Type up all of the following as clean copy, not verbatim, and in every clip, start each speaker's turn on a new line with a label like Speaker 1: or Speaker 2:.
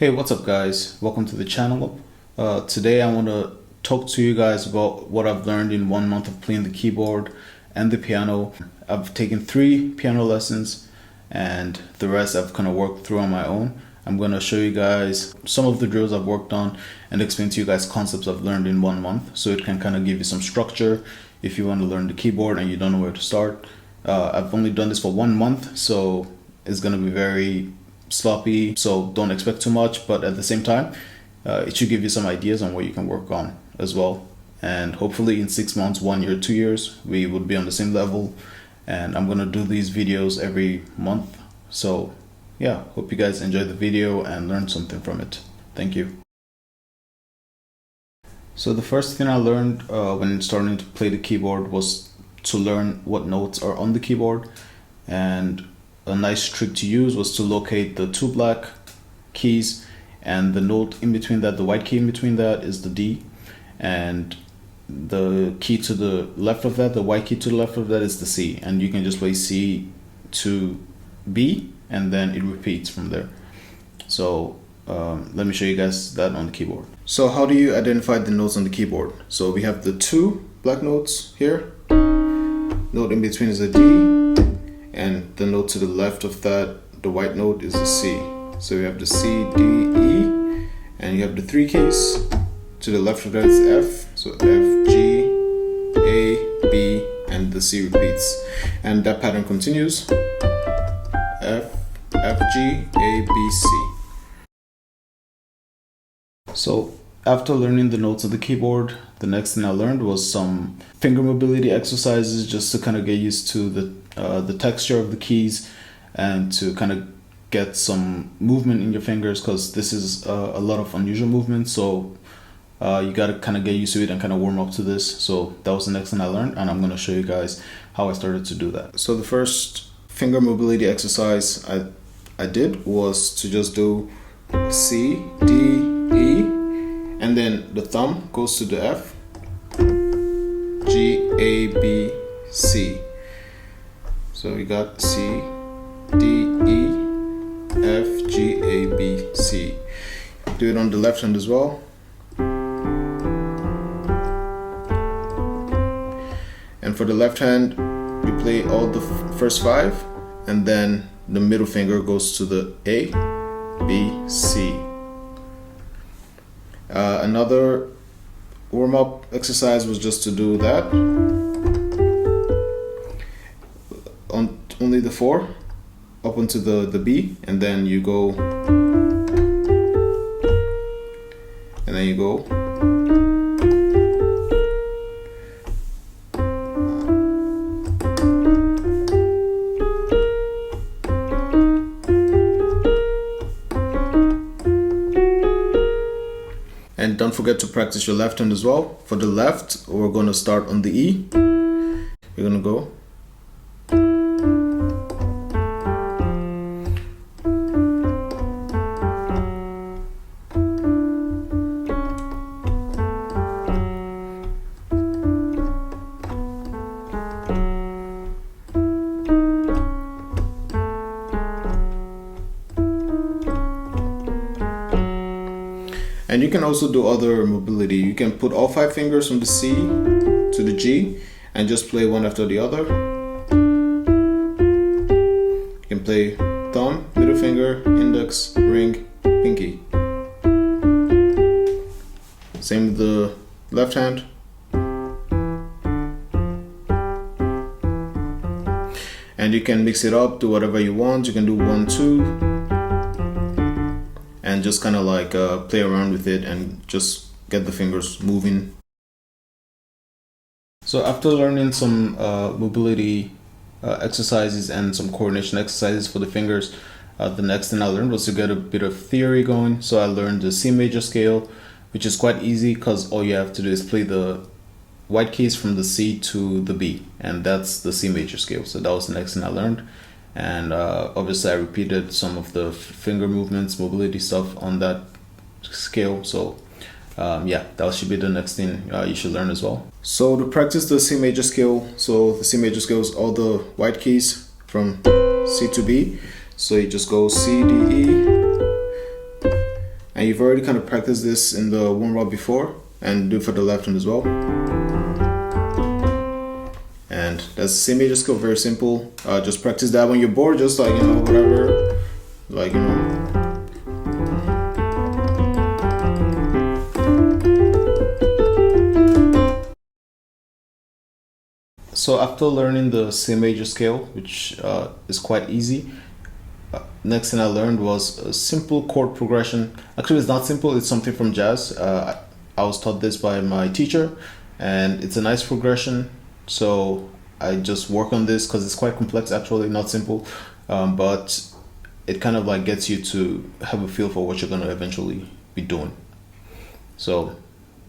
Speaker 1: Hey, what's up guys? Welcome to the channel. Today I want to talk to you guys about what I've learned in 1 month of playing the keyboard and the piano. I've taken 3 piano lessons and the rest I've kind of worked through on my own. I'm going to show you guys some of the drills I've worked on and explain to you guys concepts I've learned in 1 month, so it can kind of give you some structure if you want to learn the keyboard and you don't know where to start. I've only done this for 1 month, so it's going to be very sloppy, so don't expect too much, but at the same time it should give you some ideas on what you can work on as well, and hopefully in 6 months, 1 year, 2 years we would be on the same level. And I'm gonna do these videos every month, so yeah, hope you guys enjoy the video and learn something from it. Thank you. So the first thing I learned when starting to play the keyboard was to learn what notes are on the keyboard, and a nice trick to use was to locate the 2 black keys, and the note in between that, the white key in between that, is the D, and the key to the left of that, the white key to the left of that, is the C, and you can just play C to B and then it repeats from there. So let me show you guys that on the keyboard. So how do you identify the notes on the keyboard? So we have the 2 black notes here, note in between is a D, and the note to the left of that, the white note, is a C. So we have the C, D, E, and you have the 3 keys. To the left of that is F, so F, G, A, B, and the C repeats. And that pattern continues. F, F, G, A, B, C. So after learning the notes of the keyboard, the next thing I learned was some finger mobility exercises, just to kind of get used to the texture of the keys and to kind of get some movement in your fingers, because this is a lot of unusual movement, so you got to kind of get used to it and kind of warm up to this. So that was the next thing I learned, and I'm going to show you guys how I started to do that. So the first finger mobility exercise I did was to just do C, D, E, and then the thumb goes to the F, G, A, B, C. So we got C, D, E, F, G, A, B, C. Do it on the left hand as well. And for the left hand, we play all the first 5, and then the middle finger goes to the A, B, C. Another warm-up exercise was just to do that on only the 4 up onto the B, and then you go, and then you go, and don't forget to practice your left hand as well. For the left, we're going to start on the E. You're going to go, and you can also do other mobility. You can put all 5 fingers from the C to the G and just play one after the other. You can play thumb, middle finger, index, ring, pinky. Same with the left hand. And you can mix it up, do whatever you want. You can do 1, 2. And just kind of like play around with it and just get the fingers moving. So after learning some mobility exercises and some coordination exercises for the fingers, the next thing I learned was to get a bit of theory going. So I learned the C major scale, which is quite easy because all you have to do is play the white keys from the C to the B, and that's the C major scale. So that was the next thing I learned. And obviously I repeated some of the finger movements, mobility stuff on that scale. So yeah, that should be the next thing you should learn as well. So to practice the C major scale, so the C major scale is all the white keys from C to B. So you just go C, D, E, And you've already kind of practiced this in the warm-up before, and do it for the left hand as well. And that's the C major scale, very simple. Just practice that when you're bored, just like, whatever, like, So after learning the C major scale, which is quite easy, next thing I learned was a simple chord progression. Actually, it's not simple, it's something from jazz. I was taught this by my teacher, and it's a nice progression. So I just work on this because it's quite complex, actually, not simple. But it kind of like gets you to have a feel for what you're going to eventually be doing. So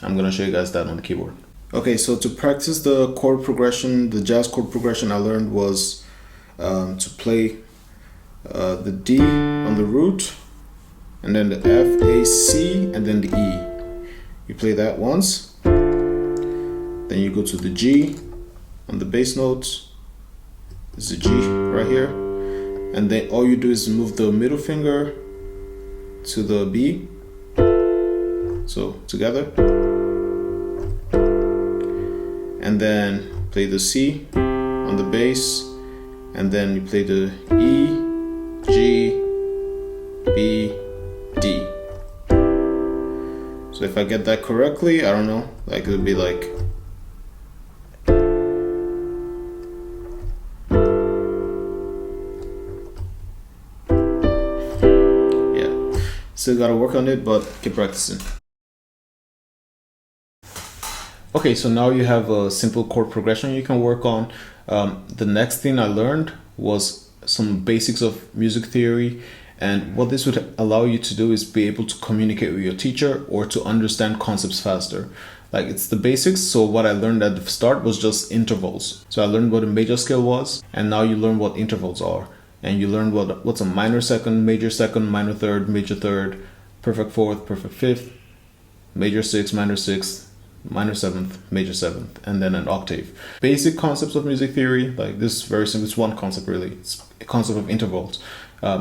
Speaker 1: I'm going to show you guys that on the keyboard. Okay, so to practice the chord progression, the jazz chord progression, I learned was to play the D on the root, and then the F, A, C, and then the E. You play that once, then you go to the G on the bass notes. This is the G right here, and then all you do is move the middle finger to the B, so together, and then play the C on the bass, and then you play the E, G, B, D. So if I get that correctly, I don't know, like it would be like, yeah, still gotta work on it, but keep practicing. Okay, so now you have a simple chord progression you can work on. The next thing I learned was some basics of music theory, and what this would allow you to do is be able to communicate with your teacher or to understand concepts faster. Like, it's the basics. So what I learned at the start was just intervals. So I learned what a major scale was, and now you learn what intervals are, and you learn what's a minor second, minor third, perfect fourth, perfect fifth, major sixth, minor seventh, major seventh, and then an octave. Basic concepts of music theory, like this is very simple. It's one concept really. It's a concept of intervals.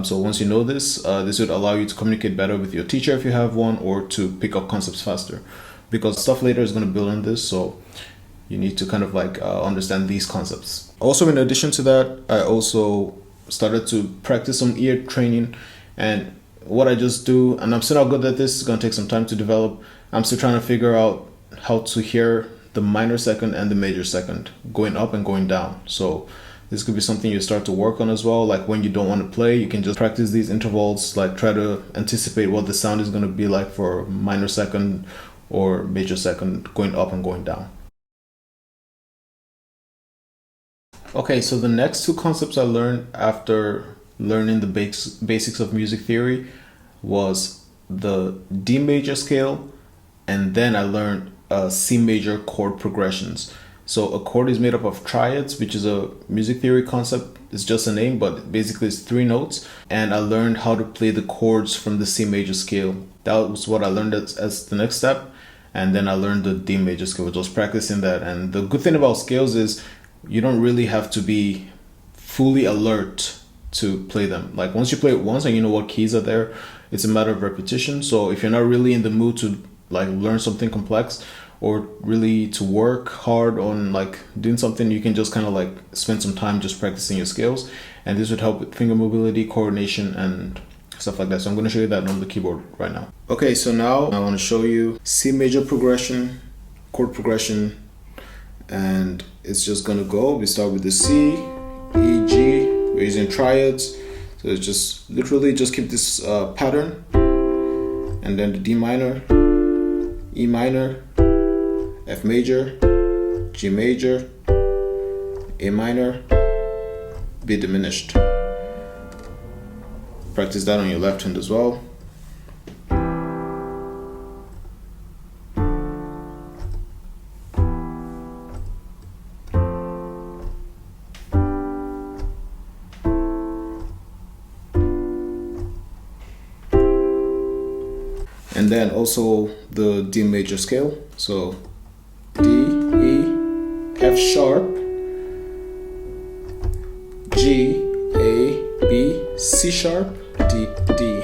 Speaker 1: So once you know this, this would allow you to communicate better with your teacher if you have one, or to pick up concepts faster, because stuff later is going to build on this. So you need to kind of like understand these concepts. Also, in addition to that, I also started to practice some ear training, and what I just do, and I'm still not good at this, it's going to take some time to develop. I'm still trying to figure out how to hear the minor second and the major second going up and going down. So this could be something you start to work on as well. Like when you don't want to play, you can just practice these intervals, like try to anticipate what the sound is going to be like for minor second or major second going up and going down. Okay, so the next two concepts I learned after learning the basics of music theory was the D major scale, and then I learned C major chord progressions. So a chord is made up of triads, which is a music theory concept. It's just a name, but basically it's 3 notes. And I learned how to play the chords from the C major scale. That was what I learned as the next step. And then I learned the D major scale, which I was practicing that. And the good thing about scales is you don't really have to be fully alert to play them. Like once you play it once and you know what keys are there, it's a matter of repetition. So if you're not really in the mood to like learn something complex, or really to work hard on like doing something, you can just kind of like spend some time just practicing your scales, and this would help with finger mobility, coordination, and stuff like that. So I'm going to show you that on the keyboard right now. Okay, so now I want to show you C major progression, chord progression, and it's just going to go. We start with the C, E, G. We're using triads, so it's just literally just keep this pattern, and then the D minor, E minor, F major, G major, A minor, B diminished. Practice that on your left hand as well. And then also the D major scale. So D, E, F sharp, G, A, B, C sharp, D, D.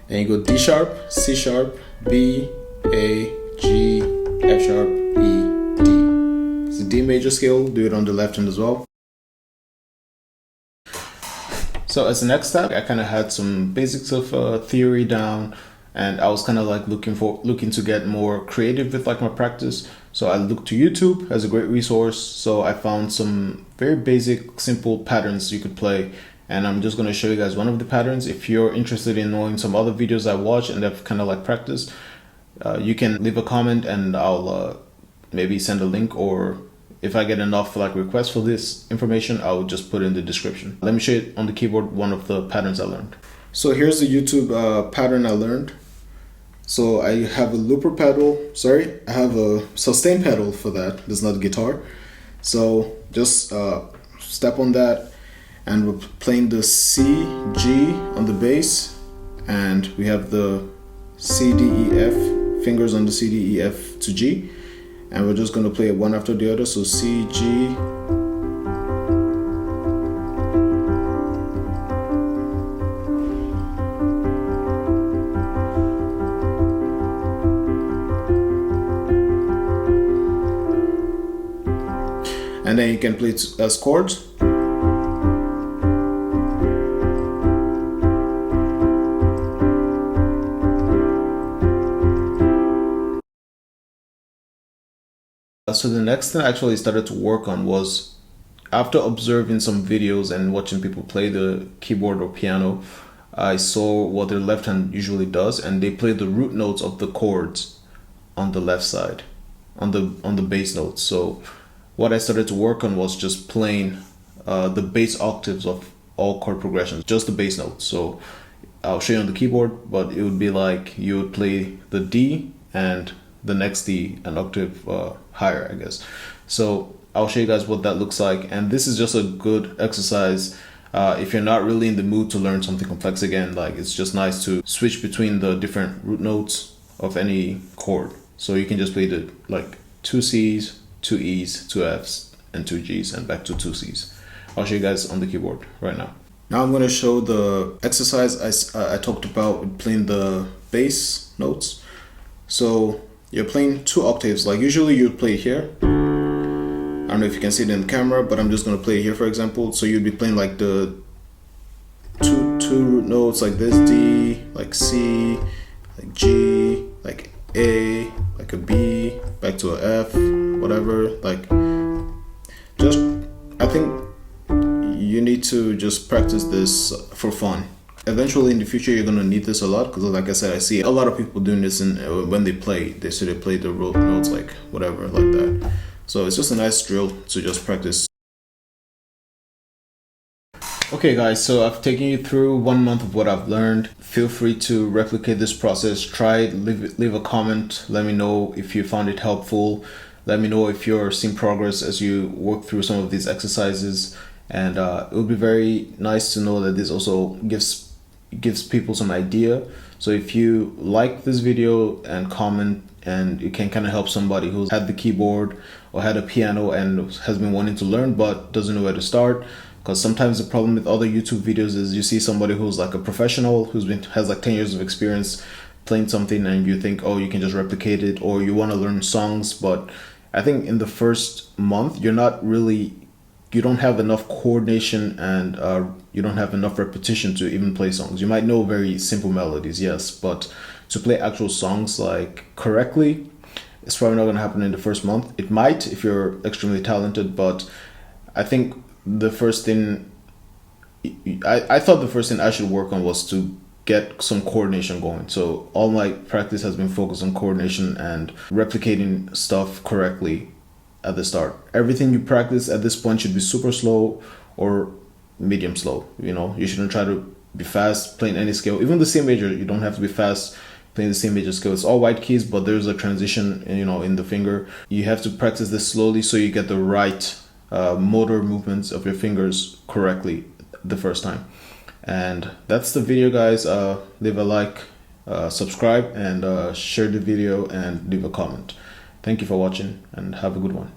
Speaker 1: and you go D sharp, C sharp, B, A, G, F sharp, E, D. It's a D major scale. Do it on the left hand as well. So as the next step, I kind of had some basics of theory down, and I was kind of like looking to get more creative with like my practice. So I looked to YouTube as a great resource. So I found some very basic, simple patterns you could play, and I'm just going to show you guys one of the patterns. If you're interested in knowing some other videos I watch and I've kind of like practiced, you can leave a comment and I'll maybe send a link, or if I get enough like requests for this information, I'll just put it in the description. Let me show you on the keyboard one of the patterns I learned. So here's the YouTube pattern I learned. So I have a looper pedal, I have a sustain pedal for that. There's not a guitar. So just step on that, and we're playing the C, G on the bass, and we have the C, D, E, F, fingers on the C, D, E, F to G, and we're just going to play it one after the other. So C, G, and then you can play it as chords. So the next thing I actually started to work on was, after observing some videos and watching people play the keyboard or piano, I saw what their left hand usually does, and they play the root notes of the chords on the left side, on the bass notes. So what I started to work on was just playing the bass octaves of all chord progressions, just the bass notes. So I'll show you on the keyboard, but it would be like you would play the D and the next D an octave higher, I guess. So I'll show you guys what that looks like, and this is just a good exercise if you're not really in the mood to learn something complex again. Like, it's just nice to switch between the different root notes of any chord. So you can just play the like 2 C's, 2 E's, 2 F's, and 2 G's, and back to 2 C's. I'll show you guys on the keyboard right now. Now I'm going to show the exercise I talked about playing the bass notes. So you're playing 2 octaves. Like usually you'd play here. I don't know if you can see it in the camera, but I'm just going to play here, for example. So you'd be playing like the two root notes like this, D, like C, like G, like A, like a B, back to a F, whatever. Like, just, I think you need to just practice this for fun. Eventually in the future you're gonna need this a lot, because like I said, I see a lot of people doing this, and when they play, they play the root notes like whatever, like that. So it's just a nice drill to just practice. Okay guys, so I've taken you through 1 month of what I've learned. Feel free to replicate this process. Try it, leave a comment. Let me know if you found it helpful. Let me know if you're seeing progress as you work through some of these exercises. And it would be very nice to know that this also gives people some idea. So if you like this video and comment, and you can kind of help somebody who's had the keyboard or had a piano and has been wanting to learn but doesn't know where to start. Because sometimes the problem with other YouTube videos is you see somebody who's like a professional, has like 10 years of experience playing something, and you think, oh, you can just replicate it, or you want to learn songs. But I think in the first month you don't have enough coordination, and you don't have enough repetition to even play songs. You might know very simple melodies, yes, but to play actual songs like correctly, it's probably not going to happen in the first month. It might if you're extremely talented, but I think the first thing I thought the first thing I should work on was to get some coordination going. So all my practice has been focused on coordination and replicating stuff correctly at the start. Everything you practice at this point should be super slow or medium slow. You know, you shouldn't try to be fast playing any scale. Even the C major, you don't have to be fast playing the C major scale. It's all white keys, but there's a transition, you know, in the finger. You have to practice this slowly so you get the right motor movements of your fingers correctly the first time. And that's the video, guys. Leave a like, subscribe, and share the video, and leave a comment. Thank you for watching, and have a good one.